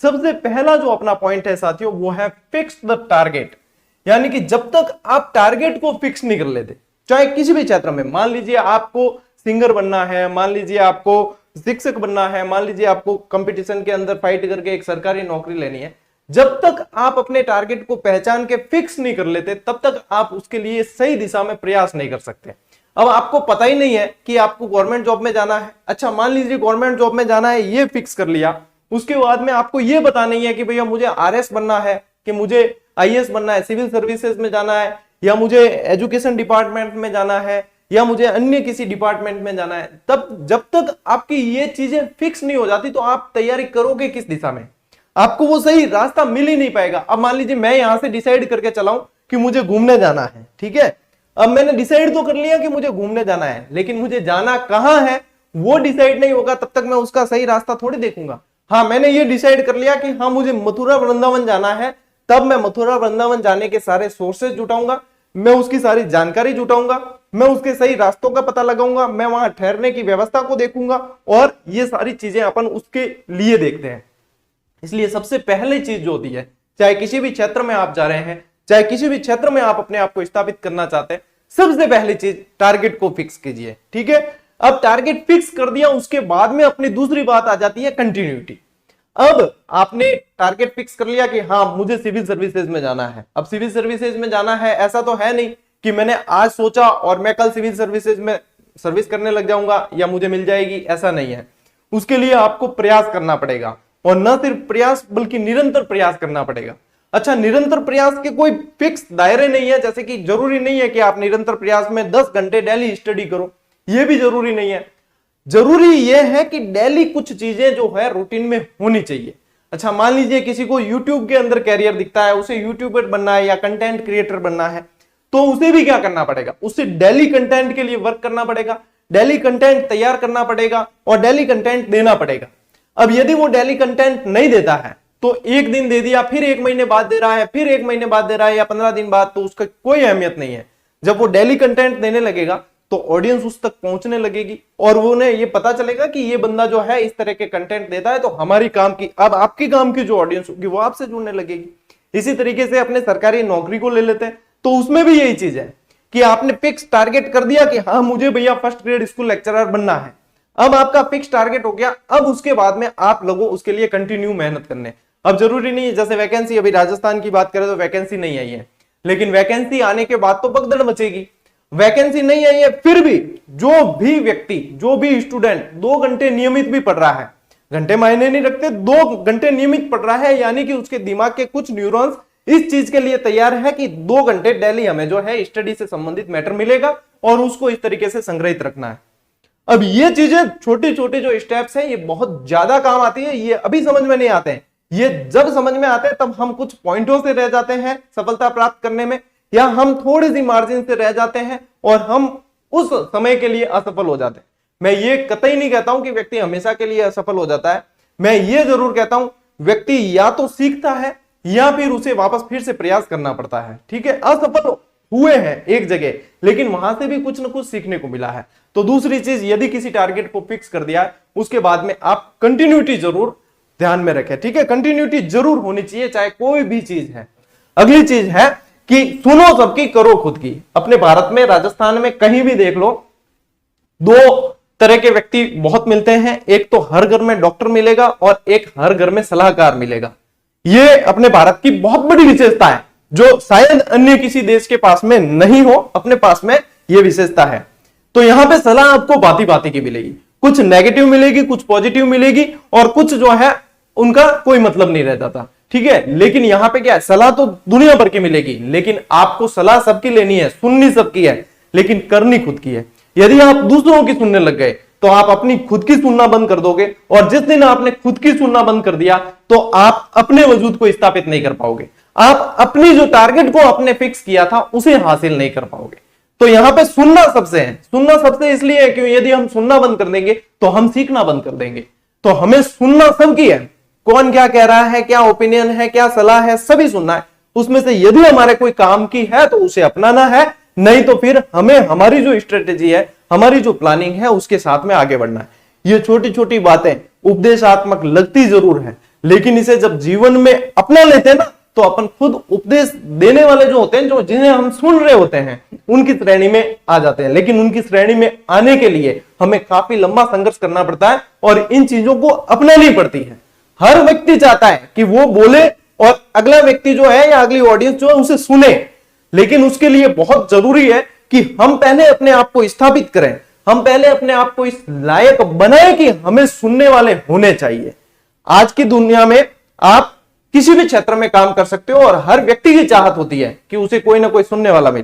सबसे पहला जो अपना पॉइंट है साथियों वो है फिक्स द टारगेट। यानी कि जब तक आप टारगेट को फिक्स नहीं कर लेते, चाहे किसी भी क्षेत्र में, मान लीजिए आपको सिंगर बनना है, मान लीजिए आपको शिक्षक बनना है, मान लीजिए आपको कंपटीशन के अंदर फाइट करके एक सरकारी नौकरी लेनी है, जब तक आप अपने टारगेट को पहचान के फिक्स नहीं कर लेते तब तक आप उसके लिए सही दिशा में प्रयास नहीं कर सकते। अब आपको पता ही नहीं है कि आपको गवर्नमेंट जॉब में जाना है, अच्छा मान लीजिए गवर्नमेंट जॉब में जाना है ये फिक्स कर लिया, उसके बाद में आपको ये पता नहीं है कि भैया मुझे आरएस बनना है, कि मुझे आईएएस बनना है, सिविल सर्विसेज में जाना है, या मुझे एजुकेशन डिपार्टमेंट में जाना है, या मुझे अन्य किसी डिपार्टमेंट में जाना है। तब जब तक आपकी ये चीजें फिक्स नहीं हो जाती तो आप तैयारी करोगे किस दिशा में, आपको वो सही रास्ता मिल ही नहीं पाएगा। अब मान लीजिए मैं यहां से डिसाइड करके चलाऊं कि मुझे घूमने जाना है, ठीक है, अब मैंने डिसाइड तो कर लिया कि मुझे घूमने जाना है, लेकिन मुझे जाना कहां है वो डिसाइड नहीं होगा तब तक मैं उसका सही रास्ता थोड़ी देखूंगा। हाँ, मैंने ये डिसाइड कर लिया कि हाँ मुझे मथुरा वृंदावन जाना है, तब मैं मथुरा वृंदावन जाने के सारे सोर्सेज जुटाऊंगा, मैं उसकी सारी जानकारी जुटाऊंगा, मैं उसके सही रास्तों का पता लगाऊंगा, मैं वहां ठहरने की व्यवस्था को देखूंगा, और ये सारी चीजें अपन उसके लिए देखते हैं। इसलिए सबसे पहली चीज जो होती है, चाहे किसी भी क्षेत्र में आप जा रहे हैं, चाहे किसी भी क्षेत्र में आप अपने आप को स्थापित करना चाहते हैं, सबसे पहली चीज टारगेट को फिक्स कीजिए, ठीक है। अब टारगेट फिक्स कर दिया, उसके बाद में अपनी दूसरी बात आ जाती है कंटिन्यूटी। अब आपने टारगेट फिक्स कर लिया कि हाँ मुझे सिविल सर्विसेज में जाना है। अब सिविल सर्विसेज में जाना है, ऐसा तो है नहीं कि मैंने आज सोचा और मैं कल सिविल सर्विसेज में सर्विस करने लग जाऊंगा या मुझे मिल जाएगी, ऐसा नहीं है। उसके लिए आपको प्रयास करना पड़ेगा, और न सिर्फ प्रयास बल्कि निरंतर प्रयास करना पड़ेगा। अच्छा, निरंतर प्रयास के कोई फिक्स दायरे नहीं है, जैसे कि जरूरी नहीं है कि आप निरंतर प्रयास में 10 घंटे डेली स्टडी करो, यह भी जरूरी नहीं है। जरूरी यह है कि डेली कुछ चीजें जो है रूटीन में होनी चाहिए। अच्छा, मान लीजिए किसी को यूट्यूब के अंदर कैरियर दिखता है, उसे यूट्यूबर बनना है या कंटेंट क्रिएटर बनना है, तो उसे भी क्या करना पड़ेगा, उसे डेली कंटेंट के लिए वर्क करना पड़ेगा, डेली कंटेंट तैयार करना पड़ेगा और डेली कंटेंट देना पड़ेगा। अब यदि वो डेली कंटेंट नहीं देता है तो एक दिन दे दिया, फिर 1 महीने बाद दे रहा है, फिर 1 महीने बाद दे रहा है या 15 दिन बाद, तो उसका कोई अहमियत नहीं है। जब वो डेली कंटेंट देने लगेगा तो ऑडियंस उस तक पहुंचने लगेगी और वो उन्हें ये पता चलेगा कि ये बंदा जो है इस तरह के कंटेंट देता है, तो हमारी काम की, अब आपकी काम की जो ऑडियंस होगी वो आपसे जुड़ने लगेगी। इसी तरीके से अपने सरकारी नौकरी को ले लेते हैं, तो उसमें भी यही चीज है कि आपने फिक्स टारगेट कर दिया कि हाँ मुझे भैया फर्स्ट ग्रेड स्कूल लेक्चरर बनना है। अब आपका फिक्स टारगेट हो गया, अब उसके बाद में आप लोगों उसके लिए कंटिन्यू मेहनत करने। अब जरूरी नहीं है, जैसे वैकेंसी, अभी राजस्थान की बात करें तो वैकेंसी नहीं आई है, लेकिन वैकेंसी आने के बाद तो भगदड़ मचेगी। वैकेंसी नहीं आई है, फिर भी जो भी व्यक्ति, जो भी स्टूडेंट 2 घंटे नियमित भी पढ़ रहा है, घंटे मायने नहीं रखते, 2 घंटे नियमित पढ़ रहा है, यानी कि उसके दिमाग के कुछ न्यूरॉन्स इस चीज के लिए तैयार है कि 2 घंटे डेली हमें जो है स्टडी से संबंधित मैटर मिलेगा और उसको इस तरीके से संग्रहित रखना है। अब ये चीजें छोटे छोटे जो स्टेप्स हैं ये बहुत ज्यादा काम आती है, ये अभी समझ में नहीं आते हैं, ये जब समझ में आते हैं तब हम कुछ पॉइंटों से रह जाते हैं सफलता प्राप्त करने में, या हम थोड़ी सी मार्जिन से रह जाते हैं और हम उस समय के लिए असफल हो जाते हैं। मैं ये कतई नहीं कहता हूं कि व्यक्ति हमेशा के लिए असफल हो जाता है, मैं ये जरूर कहता हूं व्यक्ति या तो सीखता है या फिर उसे वापस फिर से प्रयास करना पड़ता है, ठीक है। असफल हुए हैं एक जगह, लेकिन वहां से भी कुछ ना कुछ सीखने को मिला है। तो दूसरी चीज, यदि किसी टारगेट को फिक्स कर दिया उसके बाद में आप कंटिन्यूटी जरूर ध्यान में रखें, ठीक है, कंटिन्यूटी जरूर होनी चाहिए चाहे कोई भी चीज है। अगली चीज है कि सुनो सबकी करो खुद की। अपने भारत में, राजस्थान में कहीं भी देख लो, 2 तरह के व्यक्ति बहुत मिलते हैं, एक तो हर घर में डॉक्टर मिलेगा और एक हर घर में सलाहकार मिलेगा। ये अपने भारत की बहुत बड़ी विशेषता है जो शायद अन्य किसी देश के पास में नहीं हो, अपने पास में ये विशेषता है। तो यहां पे सलाह आपको भांति भांति की मिलेगी, कुछ नेगेटिव मिलेगी, कुछ पॉजिटिव मिलेगी और कुछ जो है उनका कोई मतलब नहीं रह जाता, ठीक है। लेकिन यहां पे क्या है, सलाह तो दुनिया भर की मिलेगी, लेकिन आपको सलाह सबकी लेनी है, सुननी सबकी है, लेकिन करनी खुद की है। यदि आप दूसरों की सुनने लग गए तो आप अपनी खुद की सुनना बंद कर दोगे, और जिस दिन आपने खुद की सुनना बंद कर दिया तो आप अपने वजूद को स्थापित नहीं कर पाओगे, आप अपनी जो टारगेट को आपने फिक्स किया था उसे हासिल नहीं कर पाओगे। तो यहां पे सुनना सबसे है, सुनना सबसे इसलिए है क्योंकि यदि हम सुनना बंद कर देंगे तो हम सीखना बंद कर देंगे। तो हमें सुनना सबकी है, कौन क्या कह रहा है, क्या ओपिनियन है, क्या सलाह है, सभी सुनना है। उसमें से यदि हमारे कोई काम की है तो उसे अपनाना है, नहीं तो फिर हमें हमारी जो स्ट्रेटेजी है, हमारी जो प्लानिंग है उसके साथ में आगे बढ़ना है। ये छोटी छोटी बातें उपदेशात्मक लगती जरूर है, लेकिन इसे जब जीवन में अपना लेते हैं ना, तो अपन खुद उपदेश देने वाले जो होते हैं, जो जिन्हें हम सुन रहे होते हैं, उनकी श्रेणी में आ जाते हैं। लेकिन उनकी श्रेणी में आने के लिए हमें काफी लंबा संघर्ष करना पड़ता है और इन चीजों को अपनानी पड़ती है। हर व्यक्ति चाहता है कि वो बोले और अगला व्यक्ति जो है या अगली ऑडियंस जो है उसे सुने, लेकिन उसके लिए बहुत जरूरी है कि हम पहले अपने आप को स्थापित करें, हम पहले अपने आप को इस लायक बनाएं कि हमें सुनने वाले होने चाहिए। आज की दुनिया में आप किसी भी क्षेत्र में काम कर सकते हो और हर व्यक्ति की चाहत होती है कि उसे कोई ना कोई सुनने वाला मिले।